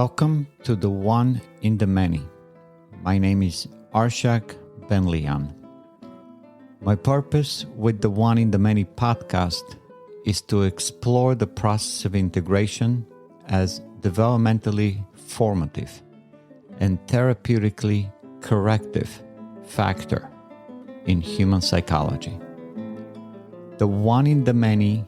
Welcome to the One in the Many. My name is Arshak Ben-Lian. My purpose with the One in the Many podcast is to explore the process of integration as developmentally formative and therapeutically corrective factor in human psychology. The One in the Many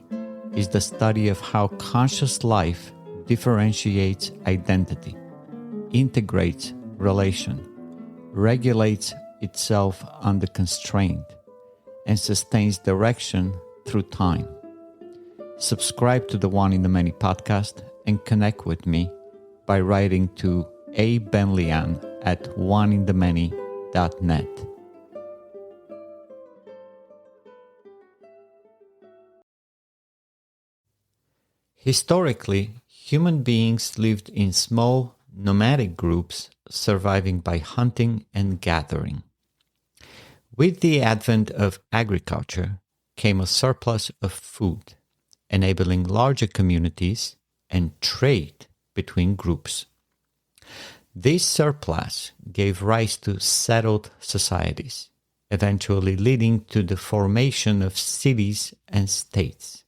is the study of how conscious life differentiates identity, integrates relation, regulates itself under constraint, and sustains direction through time. Subscribe to the One in the Many podcast and connect with me by writing to abenlian@oneinthemany.net. Historically, human beings lived in small, nomadic groups, surviving by hunting and gathering. With the advent of agriculture came a surplus of food, enabling larger communities and trade between groups. This surplus gave rise to settled societies, eventually leading to the formation of cities and states.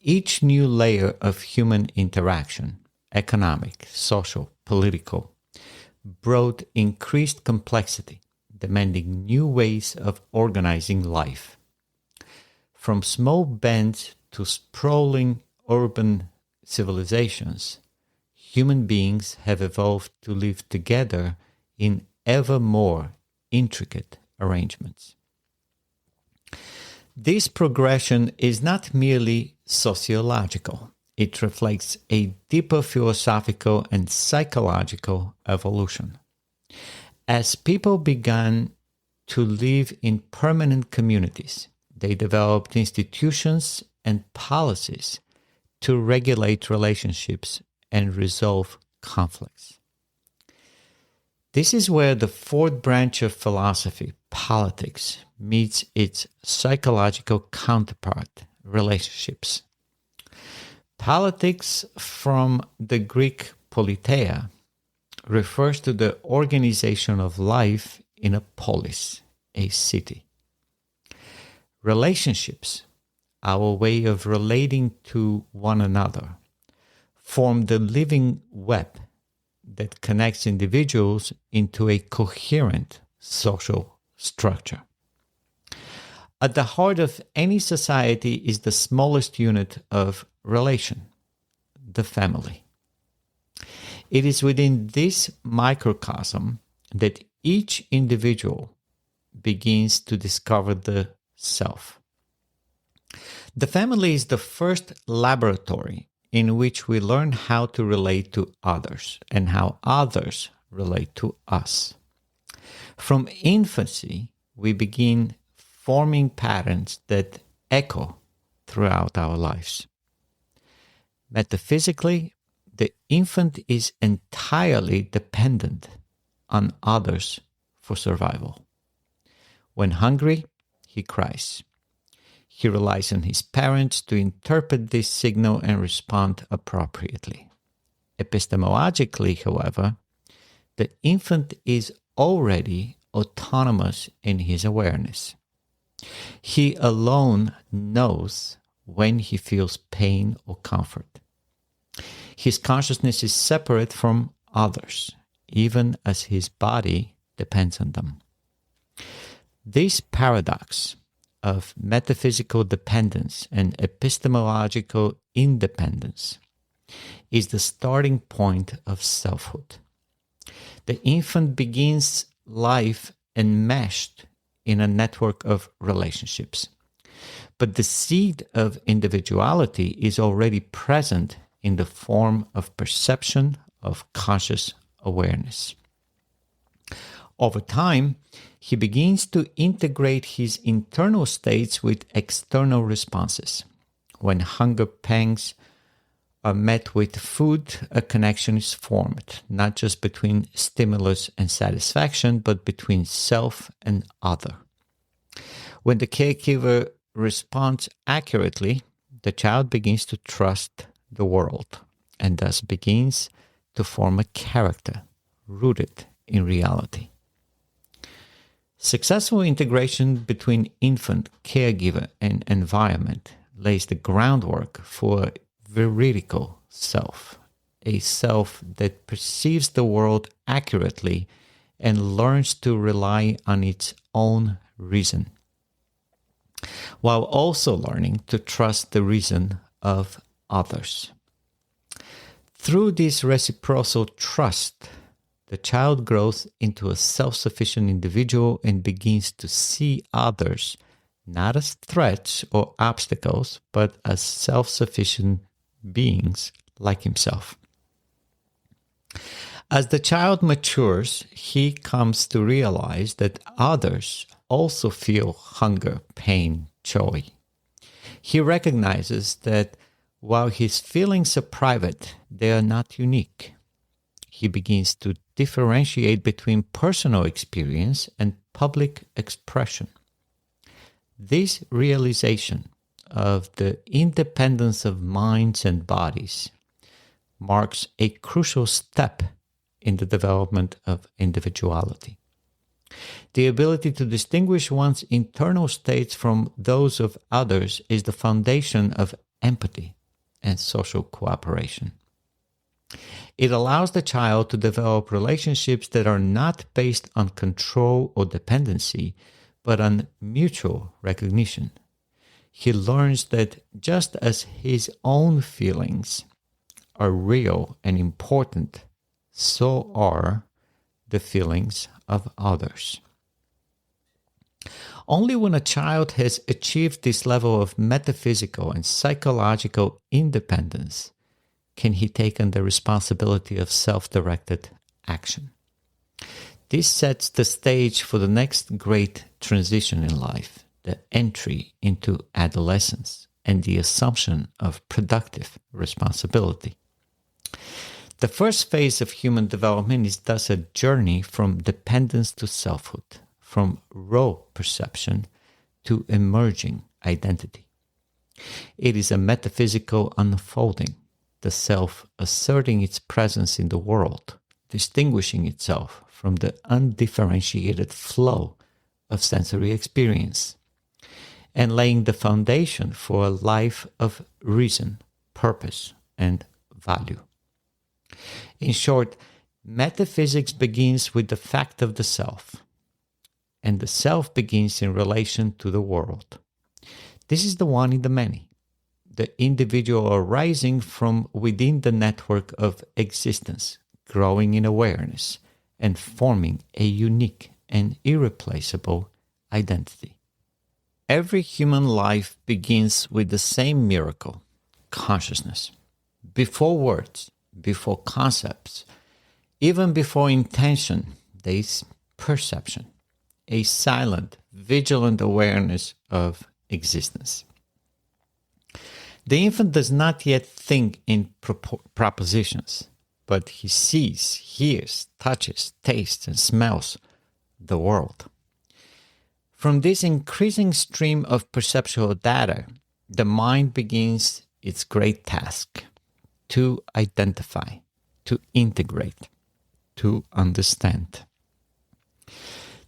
Each new layer of human interaction, economic, social, political, brought increased complexity, demanding new ways of organizing life. From small bands to sprawling urban civilizations, human beings have evolved to live together in ever more intricate arrangements. This progression is not merely sociological. It reflects a deeper philosophical and psychological evolution. As people began to live in permanent communities, they developed institutions and policies to regulate relationships and resolve conflicts. This is where the fourth branch of philosophy, politics, meets its psychological counterpart, relationships. Politics, from the Greek politeia, refers to the organization of life in a polis, a city. Relationships, our way of relating to one another, form the living web that connects individuals into a coherent social structure. At the heart of any society is the smallest unit of relation, the family. It is within this microcosm that each individual begins to discover the self. The family is the first laboratory in which we learn how to relate to others and how others relate to us. From infancy, we begin forming patterns that echo throughout our lives. Metaphysically, the infant is entirely dependent on others for survival. When hungry, he cries. He relies on his parents to interpret this signal and respond appropriately. Epistemologically, however, the infant is already autonomous in his awareness. He alone knows when he feels pain or comfort. His consciousness is separate from others, even as his body depends on them. This paradox of metaphysical dependence and epistemological independence is the starting point of selfhood. The infant begins life enmeshed in a network of relationships. But the seed of individuality is already present in the form of perception, of conscious awareness. Over time, he begins to integrate his internal states with external responses. When hunger pangs are met with food, a connection is formed, not just between stimulus and satisfaction, but between self and other. When the caregiver responds accurately, the child begins to trust the world and thus begins to form a character rooted in reality. Successful integration between infant, caregiver, and environment lays the groundwork for a veridical self, a self that perceives the world accurately and learns to rely on its own reason, while also learning to trust the reason of others. Through this reciprocal trust, the child grows into a self-sufficient individual and begins to see others not as threats or obstacles, but as self-sufficient beings like himself. As the child matures, he comes to realize that others also feel hunger, pain, joy. He recognizes that while his feelings are private, they are not unique. He begins to differentiate between personal experience and public expression. This realization of the independence of minds and bodies marks a crucial step in the development of individuality. The ability to distinguish one's internal states from those of others is the foundation of empathy and social cooperation. It allows the child to develop relationships that are not based on control or dependency, but on mutual recognition. He learns that just as his own feelings are real and important, so are the feelings of others. Only when a child has achieved this level of metaphysical and psychological independence can he take on the responsibility of self-directed action. This sets the stage for the next great transition in life, the entry into adolescence and the assumption of productive responsibility. The first phase of human development is thus a journey from dependence to selfhood, from raw perception to emerging identity. It is a metaphysical unfolding, the self asserting its presence in the world, distinguishing itself from the undifferentiated flow of sensory experience, and laying the foundation for a life of reason, purpose, and value. In short, metaphysics begins with the fact of the self, and the self begins in relation to the world. This is the one in the many, the individual arising from within the network of existence, growing in awareness, and forming a unique and irreplaceable identity. Every human life begins with the same miracle, consciousness. Before words, before concepts, even before intention, there is perception, a silent, vigilant awareness of existence. The infant does not yet think in propositions, but he sees, hears, touches, tastes, and smells the world. From this increasing stream of perceptual data, the mind begins its great task: to identify, to integrate, to understand.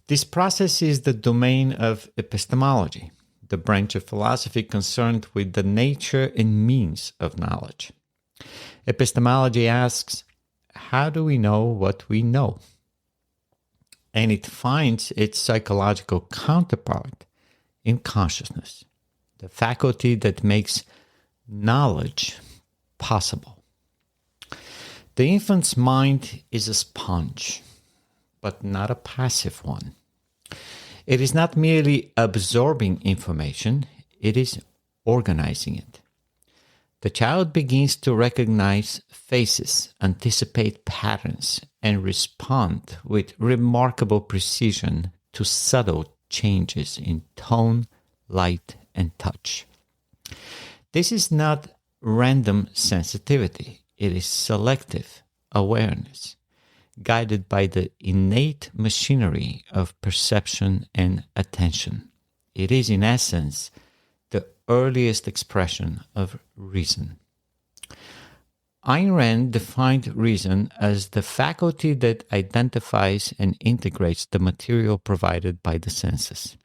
This process is the domain of epistemology, the branch of philosophy concerned with the nature and means of knowledge. Epistemology asks, how do we know what we know? And it finds its psychological counterpart in consciousness, the faculty that makes knowledge possible. The infant's mind is a sponge, but not a passive one. It is not merely absorbing information, it is organizing it. The child begins to recognize faces, anticipate patterns, and respond with remarkable precision to subtle changes in tone, light, and touch. This is not random sensitivity, it is selective awareness, guided by the innate machinery of perception and attention. It is, in essence, the earliest expression of reason. Ayn Rand defined reason as the faculty that identifies and integrates the material provided by the senses.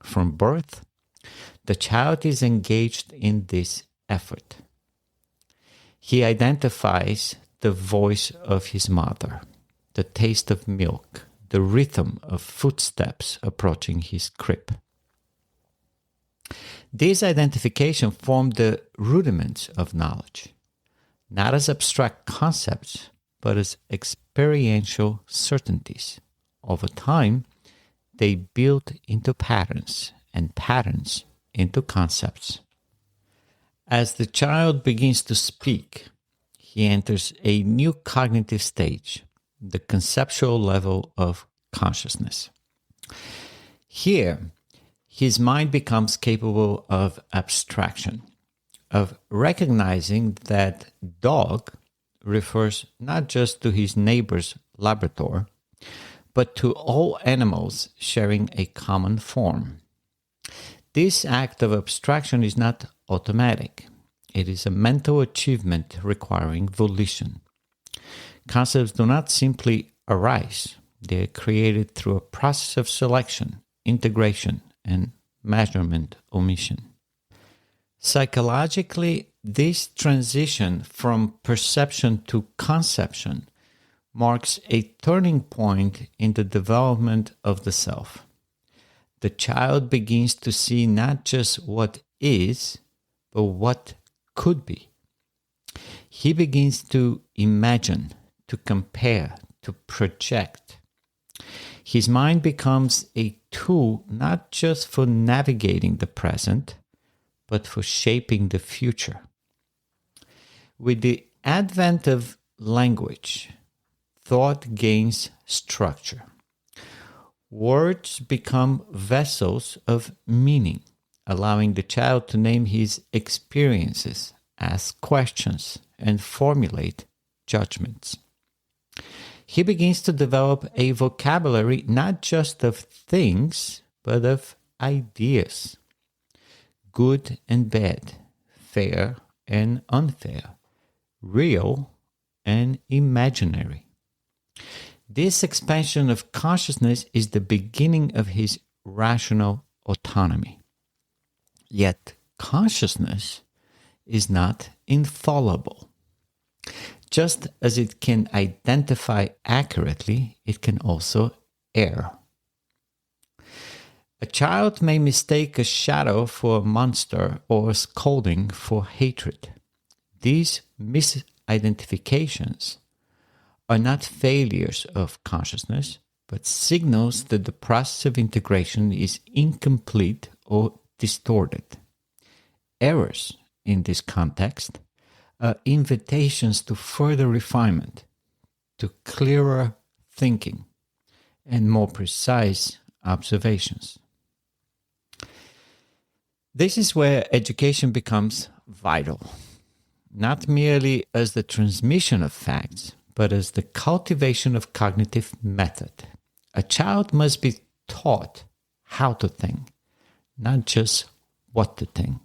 From birth, the child is engaged in this effort. He identifies the voice of his mother, the taste of milk, the rhythm of footsteps approaching his crib. These identifications form the rudiments of knowledge, not as abstract concepts, but as experiential certainties. Over time, they build into patterns, and patterns into concepts. As the child begins to speak, he enters a new cognitive stage, the conceptual level of consciousness. Here, his mind becomes capable of abstraction, of recognizing that dog refers not just to his neighbor's labrador, but to all animals sharing a common form. This act of abstraction is not automatic. It is a mental achievement requiring volition. Concepts do not simply arise. They are created through a process of selection, integration, and measurement omission. Psychologically, this transition from perception to conception marks a turning point in the development of the self. The child begins to see not just what is, but what could be. He begins to imagine, to compare, to project. His mind becomes a tool not just for navigating the present, but for shaping the future. With the advent of language, thought gains structure. Words become vessels of meaning, allowing the child to name his experiences, ask questions, and formulate judgments. He begins to develop a vocabulary not just of things, but of ideas. Good and bad, fair and unfair, real and imaginary. This expansion of consciousness is the beginning of his rational autonomy. Yet consciousness is not infallible. Just as it can identify accurately, it can also err. A child may mistake a shadow for a monster or a scolding for hatred. These misidentifications are not failures of consciousness, but signals that the process of integration is incomplete or distorted. Errors in this context are invitations to further refinement, to clearer thinking, and more precise observations. This is where education becomes vital, not merely as the transmission of facts, but as the cultivation of cognitive method. A child must be taught how to think, not just what to think.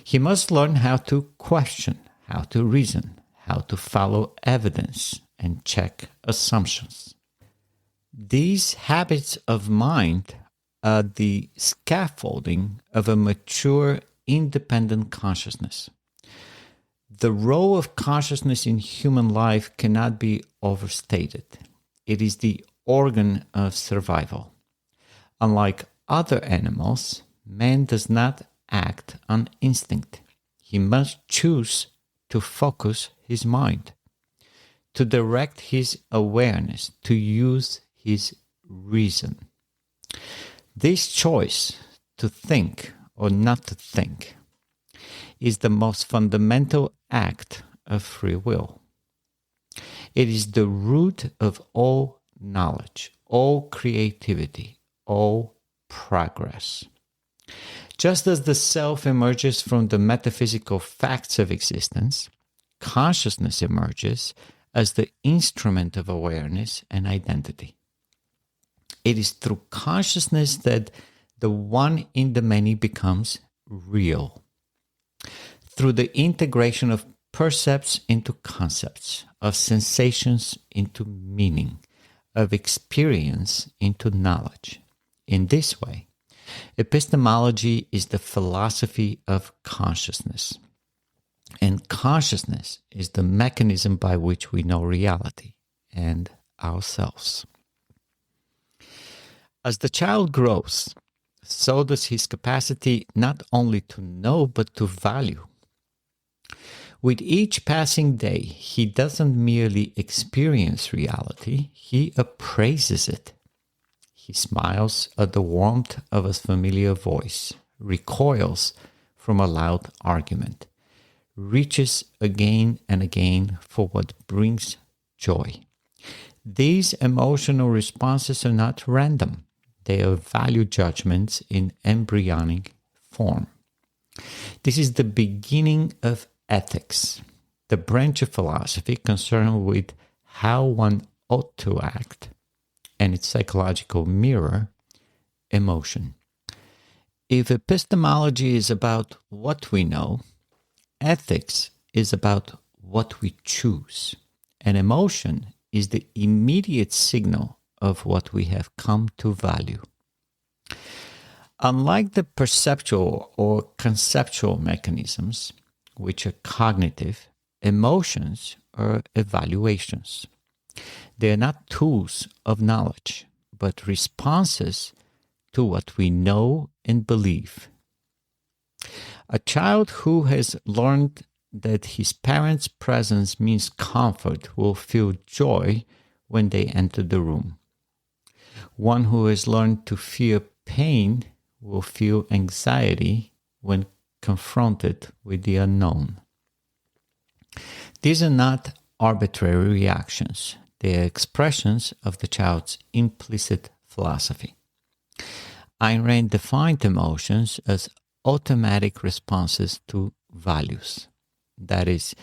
He must learn how to question, how to reason, how to follow evidence and check assumptions. These habits of mind are the scaffolding of a mature, independent consciousness. The role of consciousness in human life cannot be overstated. It is the organ of survival. Unlike other animals, man does not act on instinct. He must choose to focus his mind, to direct his awareness, to use his reason. This choice to think or not to think is the most fundamental act of free will. It is the root of all knowledge, all creativity, all progress. Just as the self emerges from the metaphysical facts of existence, consciousness emerges as the instrument of awareness and identity. It is through consciousness that the one in the many becomes real. Through the integration of percepts into concepts, of sensations into meaning, of experience into knowledge. In this way, epistemology is the philosophy of consciousness. And consciousness is the mechanism by which we know reality and ourselves. As the child grows, so does his capacity not only to know but to value. With each passing day, he doesn't merely experience reality, he appraises it. He smiles at the warmth of a familiar voice, recoils from a loud argument, reaches again and again for what brings joy. These emotional responses are not random. They are value judgments in embryonic form. This is the beginning of ethics, the branch of philosophy concerned with how one ought to act, and its psychological mirror, emotion. If epistemology is about what we know, ethics is about what we choose, and emotion is the immediate signal of what we have come to value. Unlike the perceptual or conceptual mechanisms, which are cognitive, emotions are evaluations. They are not tools of knowledge, but responses to what we know and believe. A child who has learned that his parents' presence means comfort will feel joy when they enter the room. One who has learned to fear pain will feel anxiety when confronted with the unknown. These are not arbitrary reactions. They are expressions of the child's implicit philosophy. Ayn Rand defined emotions as automatic responses to values. That is,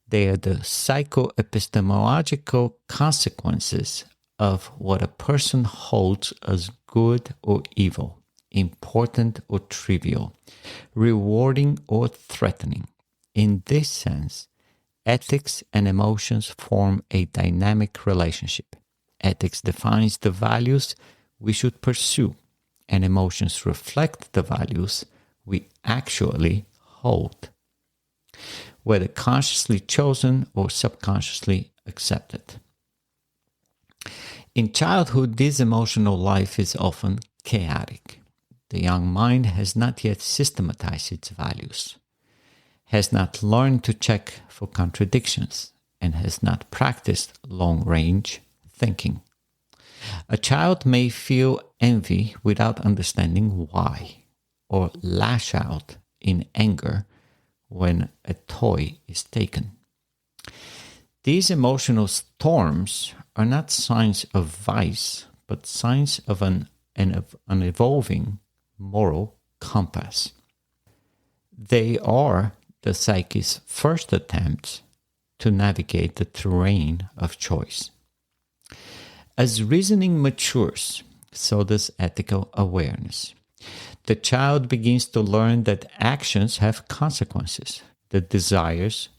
they are the psychoepistemological consequences of what a person holds as good or evil, important or trivial, rewarding or threatening. In this sense, ethics and emotions form a dynamic relationship. Ethics defines the values we should pursue, and emotions reflect the values we actually hold, whether consciously chosen or subconsciously accepted. In childhood, this emotional life is often chaotic. The young mind has not yet systematized its values, has not learned to check for contradictions, and has not practiced long-range thinking. A child may feel envy without understanding why, or lash out in anger when a toy is taken. These emotional storms are not signs of vice, but signs of an evolving moral compass. They are the psyche's first attempts to navigate the terrain of choice. As reasoning matures, so does ethical awareness. The child begins to learn that actions have consequences, that desires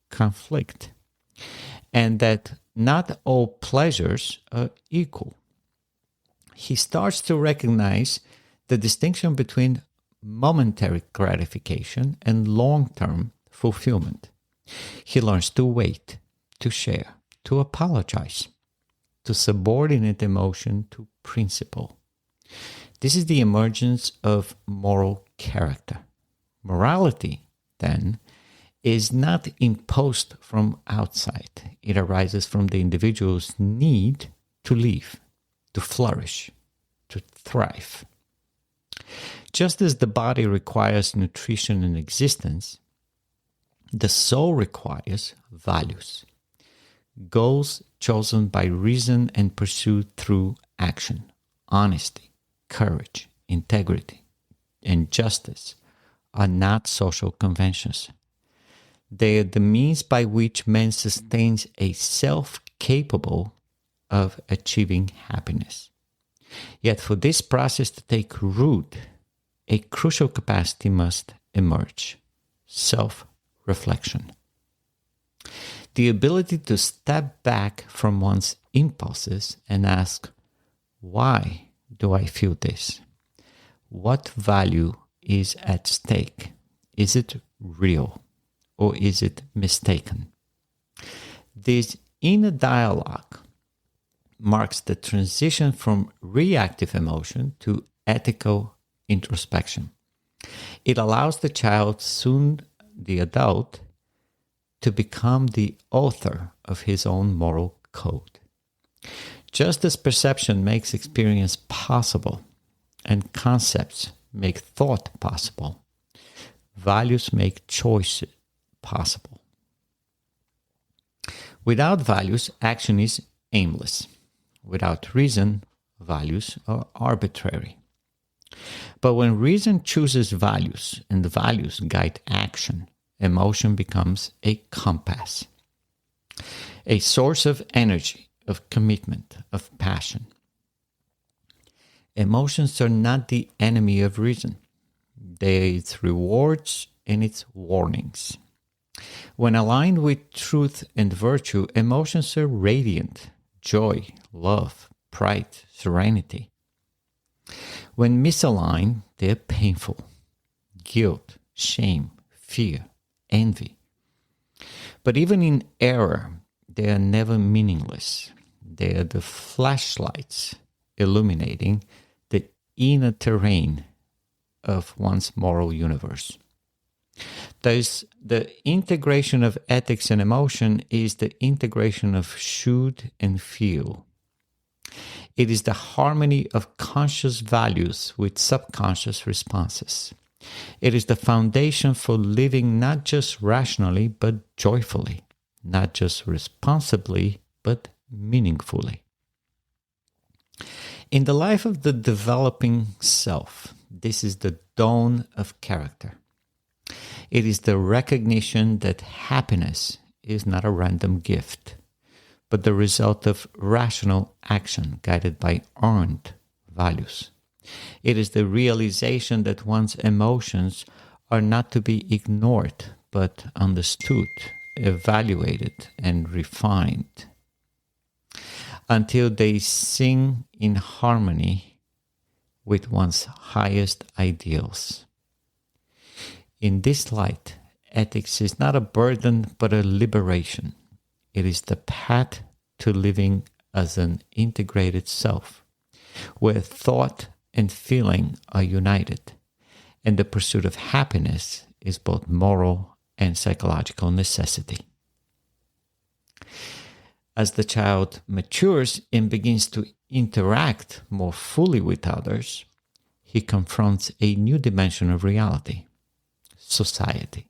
conflict, and that not all pleasures are equal. He starts to recognize the distinction between momentary gratification and long-term fulfillment. He learns to wait, to share, to apologize, to subordinate emotion to principle. This is the emergence of moral character. Morality, then, is not imposed from outside. It arises from the individual's need to live, to flourish, to thrive. Just as the body requires nutrition and existence, the soul requires values, goals chosen by reason and pursued through action, honesty, courage, integrity, and justice are not social conventions. They are the means by which man sustains a self capable of achieving happiness. Yet for this process to take root, a crucial capacity must emerge: self-reflection. The ability to step back from one's impulses and ask, why do I feel this? What value is at stake? Is it real or is it mistaken? This inner dialogue marks the transition from reactive emotion to ethical introspection. It allows the child, soon the adult, to become the author of his own moral code. Just as perception makes experience possible and concepts make thought possible, values make choice possible. Without values, action is aimless. Without reason, values are arbitrary. But when reason chooses values and the values guide action, emotion becomes a compass, a source of energy, of commitment, of passion. Emotions are not the enemy of reason. They are its rewards and its warnings. When aligned with truth and virtue, emotions are radiant: joy, love, pride, serenity. When misaligned, they are painful: guilt, shame, fear, envy. But even in error, they are never meaningless. They are the flashlights illuminating the inner terrain of one's moral universe. Thus, the integration of ethics and emotion is the integration of should and feel. It is the harmony of conscious values with subconscious responses. It is the foundation for living not just rationally, but joyfully, not just responsibly, but meaningfully. In the life of the developing self, this is the dawn of character. It is the recognition that happiness is not a random gift, but the result of rational action guided by earned values. It is the realization that one's emotions are not to be ignored, but understood, evaluated, and refined until they sing in harmony with one's highest ideals. In this light, ethics is not a burden, but a liberation. It is the path to living as an integrated self, where thought and feeling are united, and the pursuit of happiness is both moral and psychological necessity. As the child matures and begins to interact more fully with others, he confronts a new dimension of reality: society.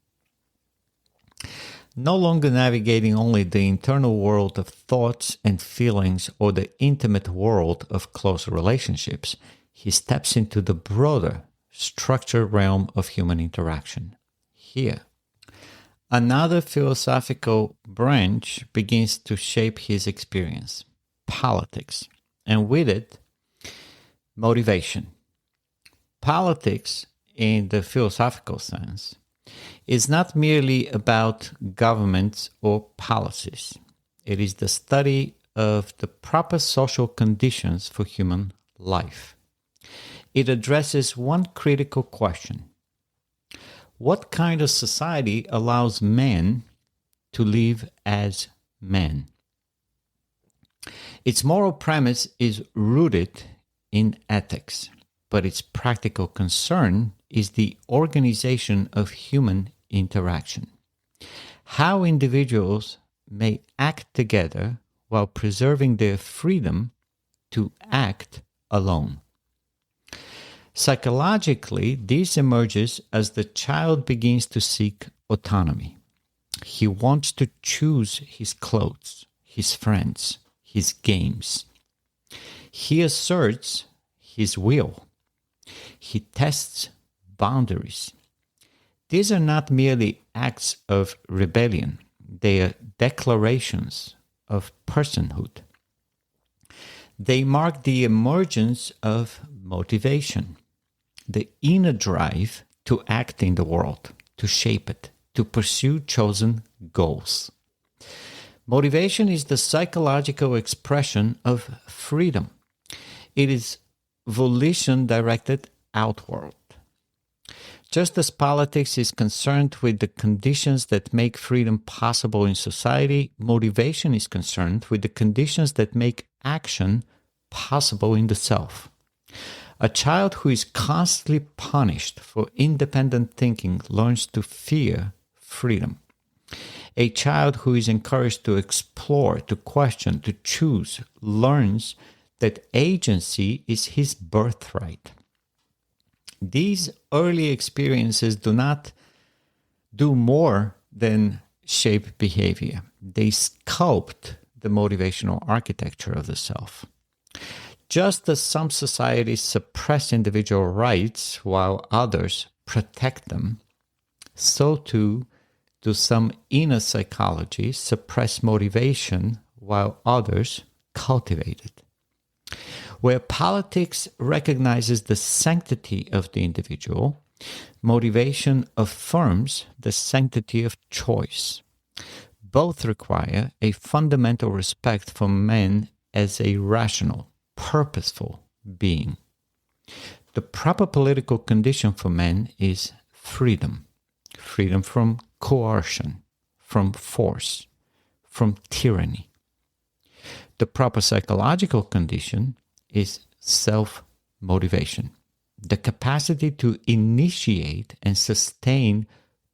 No longer navigating only the internal world of thoughts and feelings or the intimate world of close relationships, he steps into the broader, structured realm of human interaction. Here, another philosophical branch begins to shape his experience: politics, and with it, motivation. Politics, in the philosophical sense, is not merely about governments or policies. It is the study of the proper social conditions for human life. It addresses one critical question: what kind of society allows men to live as men? Its moral premise is rooted in ethics, but its practical concern is the organization of human interaction. How individuals may act together while preserving their freedom to act alone. Psychologically, this emerges as the child begins to seek autonomy. He wants to choose his clothes, his friends, his games. He asserts his will. He tests boundaries. These are not merely acts of rebellion. They are declarations of personhood. They mark the emergence of motivation, the inner drive to act in the world, to shape it, to pursue chosen goals. Motivation is the psychological expression of freedom. It is volition directed outward. Just as politics is concerned with the conditions that make freedom possible in society, motivation is concerned with the conditions that make action possible in the self. A child who is constantly punished for independent thinking learns to fear freedom. A child who is encouraged to explore, to question, to choose, learns that agency is his birthright. These early experiences do not do more than shape behavior. They sculpt the motivational architecture of the self. Just as some societies suppress individual rights while others protect them, so too do some inner psychology suppress motivation while others cultivate it. Where politics recognizes the sanctity of the individual, motivation affirms the sanctity of choice. Both require a fundamental respect for man as a rational, purposeful being. The proper political condition for man is freedom. Freedom from coercion, from force, from tyranny. The proper psychological condition is self-motivation, the capacity to initiate and sustain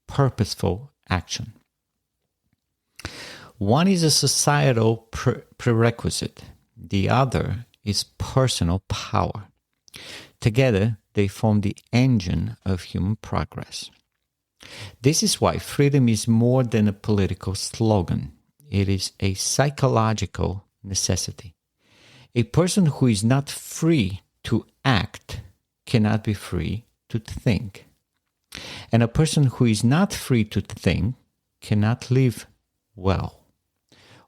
purposeful action. One is a societal prerequisite. The other is personal power. Together, they form the engine of human progress. This is why freedom is more than a political slogan. It is a psychological necessity. A person who is not free to act cannot be free to think. And a person who is not free to think cannot live well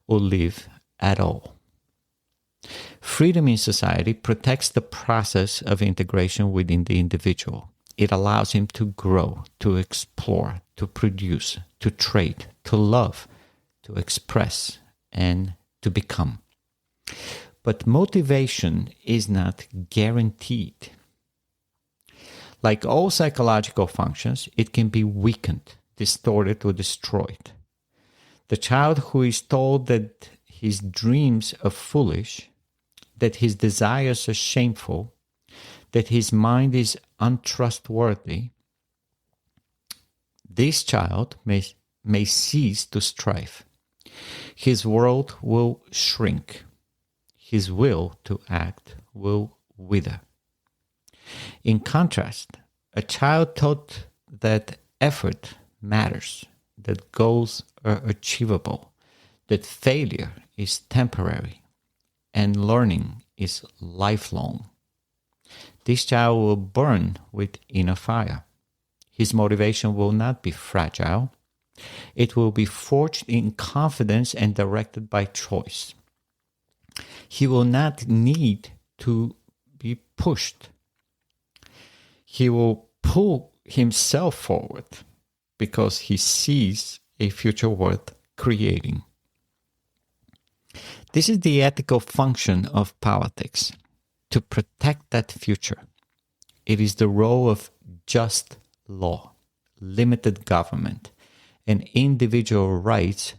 or live at all. Freedom in society protects the process of integration within the individual. It allows him to grow, to explore, to produce, to trade, to love, to express, and to become. But motivation is not guaranteed. Like all psychological functions, it can be weakened, distorted, or destroyed. The child who is told that his dreams are foolish, that his desires are shameful, that his mind is untrustworthy, this child may cease to strive. His world will shrink. His will to act will wither. In contrast, a child taught that effort matters, that goals are achievable, that failure is temporary, and learning is lifelong. This child will burn with inner fire. His motivation will not be fragile. It will be forged in confidence and directed by choice. He will not need to be pushed. He will pull himself forward because he sees a future worth creating. This is the ethical function of politics, to protect that future. It is the role of just law, limited government, and individual rights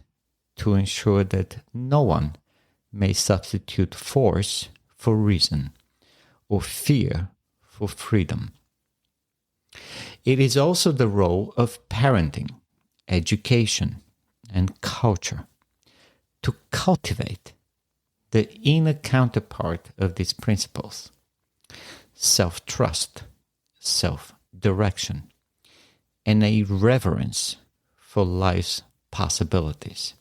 to ensure that no one may substitute force for reason or fear for freedom. It is also the role of parenting, education, and culture to cultivate the inner counterpart of these principles: self-trust, self-direction, and a reverence for life's possibilities.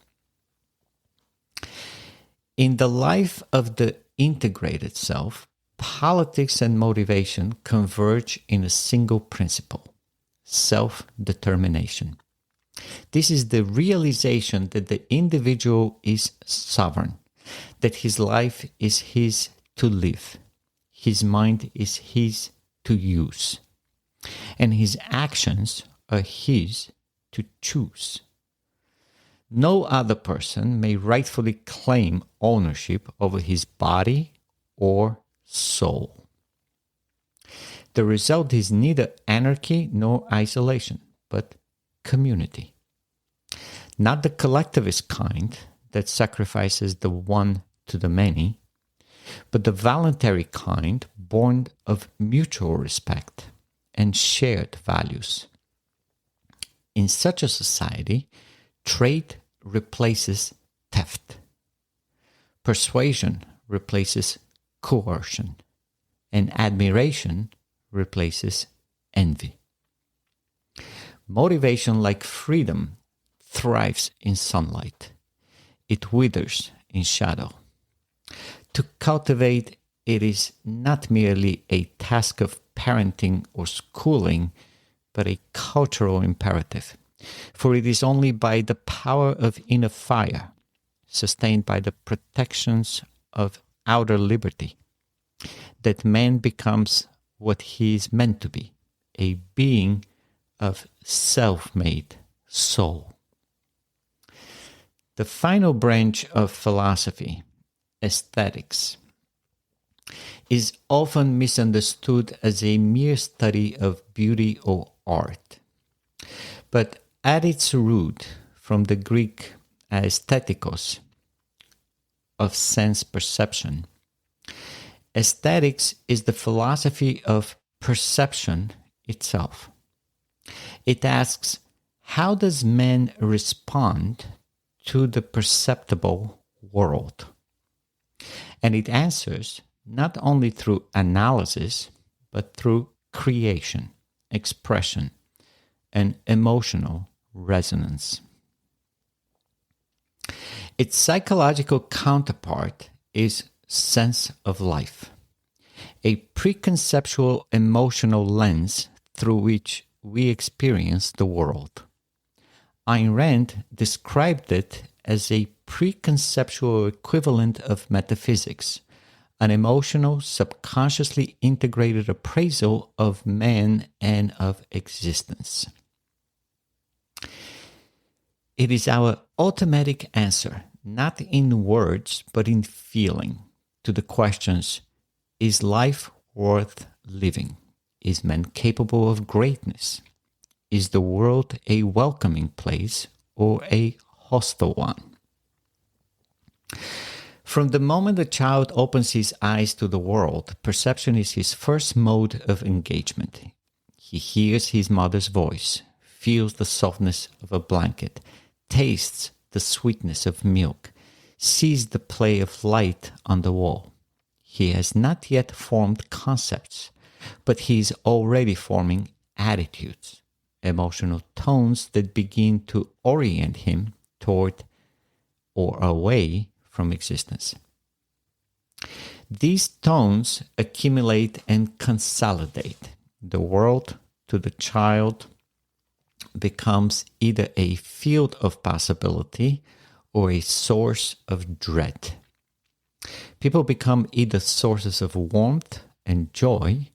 In the life of the integrated self, politics and motivation converge in a single principle: self-determination. This is the realization that the individual is sovereign, that his life is his to live, his mind is his to use, and his actions are his to choose. No other person may rightfully claim ownership over his body or soul. The result is neither anarchy nor isolation, but community. Not the collectivist kind that sacrifices the one to the many, but the voluntary kind born of mutual respect and shared values. In such a society, trade replaces theft. Persuasion replaces coercion. And admiration replaces envy. Motivation, like freedom, thrives in sunlight. It withers in shadow. To cultivate it is not merely a task of parenting or schooling, but a cultural imperative. For it is only by the power of inner fire, sustained by the protections of outer liberty, that man becomes what he is meant to be, a being of self-made soul. The final branch of philosophy, aesthetics, is often misunderstood as a mere study of beauty or art. But at its root, from the Greek aesthetikos, of sense perception, aesthetics is the philosophy of perception itself. It asks, how does man respond to the perceptible world? And it answers not only through analysis, but through creation, expression, and emotional resonance. Its psychological counterpart is sense of life, a preconceptual emotional lens through which we experience the world. Ayn Rand described it as a preconceptual equivalent of metaphysics, an emotional, subconsciously integrated appraisal of man and of existence. It is our automatic answer, not in words, but in feeling, to the questions, is life worth living? Is man capable of greatness? Is the world a welcoming place or a hostile one? From the moment a child opens his eyes to the world, perception is his first mode of engagement. He hears his mother's voice, feels the softness of a blanket, tastes the sweetness of milk, sees the play of light on the wall. He has not yet formed concepts, but he is already forming attitudes, emotional tones that begin to orient him toward or away from existence. These tones accumulate and consolidate. The world to the child becomes either a field of possibility or a source of dread. People become either sources of warmth and joy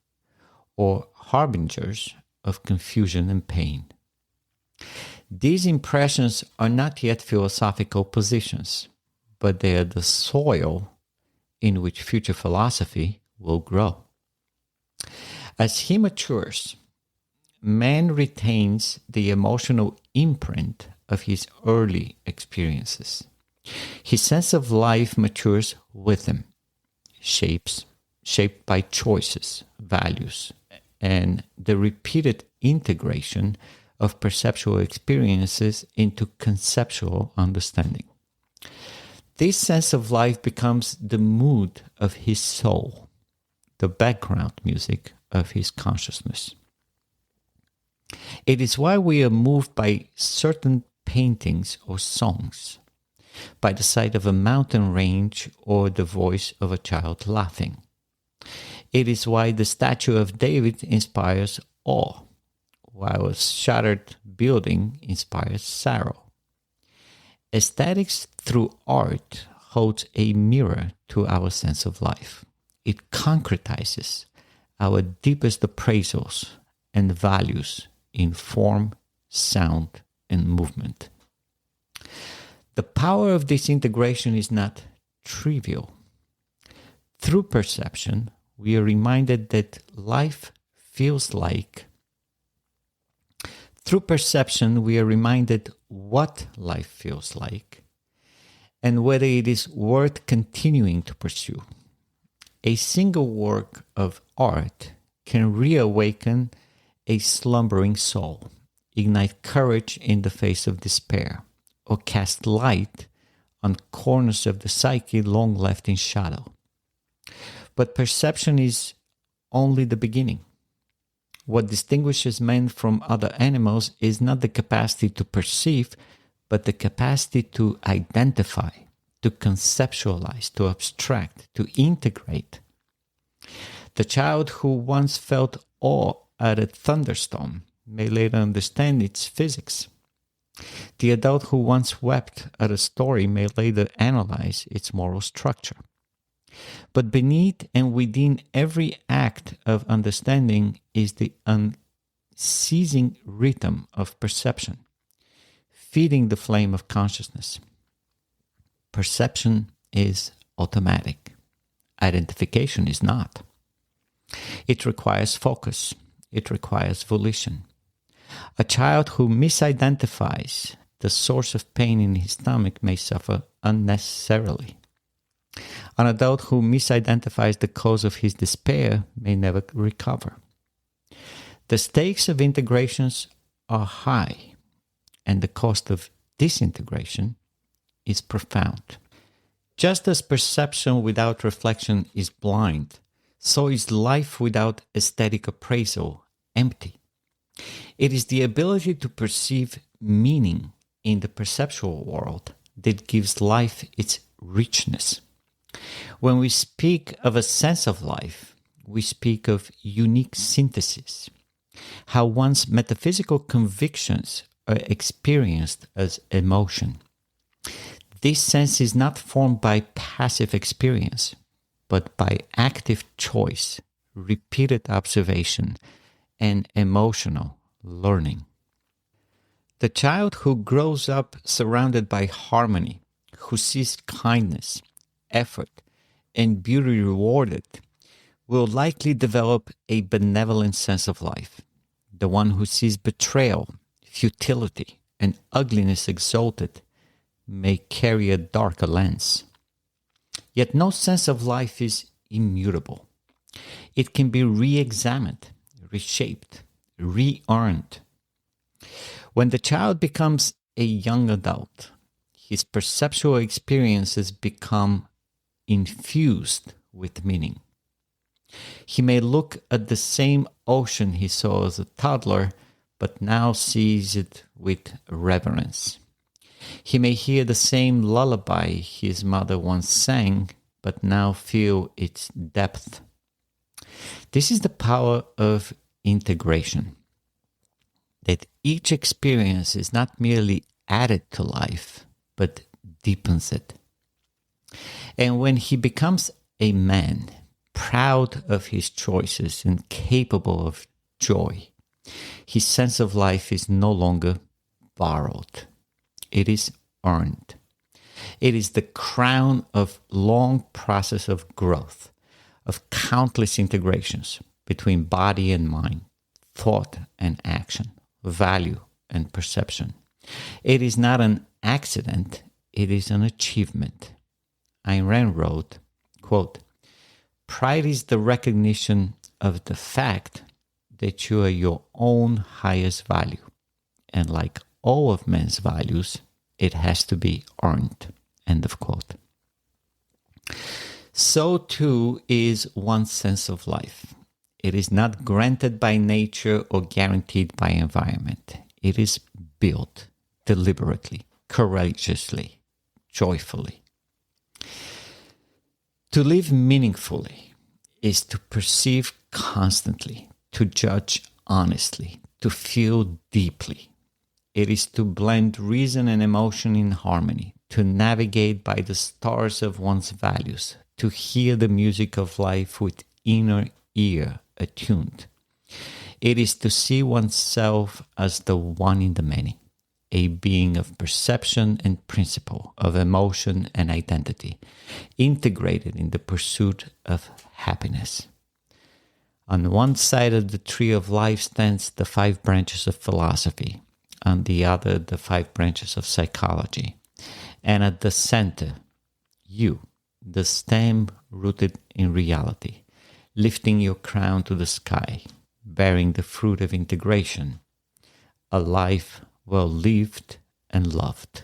or harbingers of confusion and pain. These impressions are not yet philosophical positions, but they are the soil in which future philosophy will grow. As he matures, man retains the emotional imprint of his early experiences. His sense of life matures with him, shaped by choices, values, and the repeated integration of perceptual experiences into conceptual understanding. This sense of life becomes the mood of his soul, the background music of his consciousness. It is why we are moved by certain paintings or songs, by the sight of a mountain range or the voice of a child laughing. It is why the statue of David inspires awe, while a shattered building inspires sorrow. Aesthetics through art holds a mirror to our sense of life. It concretizes our deepest appraisals and values in form, sound, and movement. The power of this integration is not trivial. Through perception, we are reminded that life feels like. Through perception, we are reminded what life feels like and whether it is worth continuing to pursue. A single work of art can reawaken a slumbering soul, ignite courage in the face of despair, or cast light on corners of the psyche long left in shadow. But perception is only the beginning. What distinguishes man from other animals is not the capacity to perceive, but the capacity to identify, to conceptualize, to abstract, to integrate. The child who once felt awe at a thunderstorm may later understand its physics. The adult who once wept at a story may later analyze its moral structure. But beneath and within every act of understanding is the unceasing rhythm of perception, feeding the flame of consciousness. Perception is automatic. Identification is not. It requires focus. It requires volition. A child who misidentifies the source of pain in his stomach may suffer unnecessarily. An adult who misidentifies the cause of his despair may never recover. The stakes of integrations are high, and the cost of disintegration is profound. Just as perception without reflection is blind, so is life without aesthetic appraisal empty. It is the ability to perceive meaning in the perceptual world that gives life its richness. When we speak of a sense of life, we speak of unique synthesis, how one's metaphysical convictions are experienced as emotion. This sense is not formed by passive experience, but by active choice, repeated observation, and emotional learning. The child who grows up surrounded by harmony, who sees kindness, effort, and beauty rewarded, will likely develop a benevolent sense of life. The one who sees betrayal, futility, and ugliness exalted may carry a darker lens. Yet no sense of life is immutable. It can be re-examined, reshaped, re-earned. When the child becomes a young adult, his perceptual experiences become infused with meaning. He may look at the same ocean he saw as a toddler, but now sees it with reverence. He may hear the same lullaby his mother once sang, but now feel its depth. This is the power of integration, that each experience is not merely added to life, but deepens it. And when he becomes a man, proud of his choices and capable of joy, his sense of life is no longer borrowed. It is earned. It is the crown of long process of growth, of countless integrations between body and mind, thought and action, value and perception. It is not an accident, it is an achievement. Ayn Rand wrote, quote, "Pride is the recognition of the fact that you are your own highest value. And like all of men's values, it has to be earned." End of quote. So too is one's sense of life. It is not granted by nature or guaranteed by environment. It is built deliberately, courageously, joyfully. To live meaningfully is to perceive constantly, to judge honestly, to feel deeply. It is to blend reason and emotion in harmony, to navigate by the stars of one's values, to hear the music of life with inner ear attuned. It is to see oneself as the one in the many, a being of perception and principle, of emotion and identity, integrated in the pursuit of happiness. On one side of the tree of life stands the 5 branches of philosophy, on the other the 5 branches of psychology, and at the center, you, the stem rooted in reality, lifting your crown to the sky, bearing the fruit of integration, a life well lived and loved.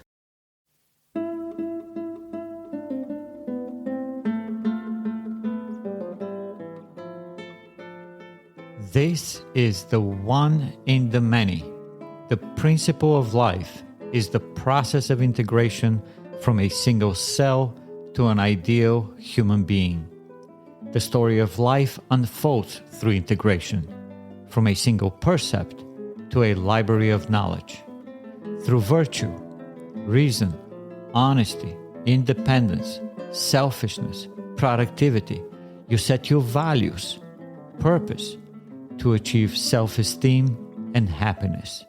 This is the one in the many. The principle of life is the process of integration from a single cell to an ideal human being. The story of life unfolds through integration, from a single percept to a library of knowledge. Through virtue, reason, honesty, independence, selfishness, productivity, you set your values, purpose, to achieve self-esteem and happiness.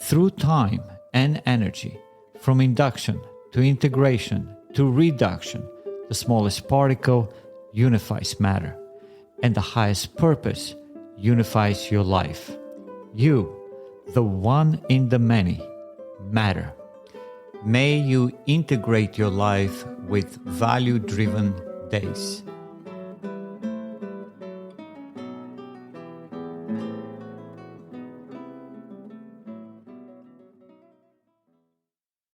Through time and energy, from induction to integration to reduction, the smallest particle unifies matter, and the highest purpose unifies your life. You, the one in the many, matter. May you integrate your life with value-driven days.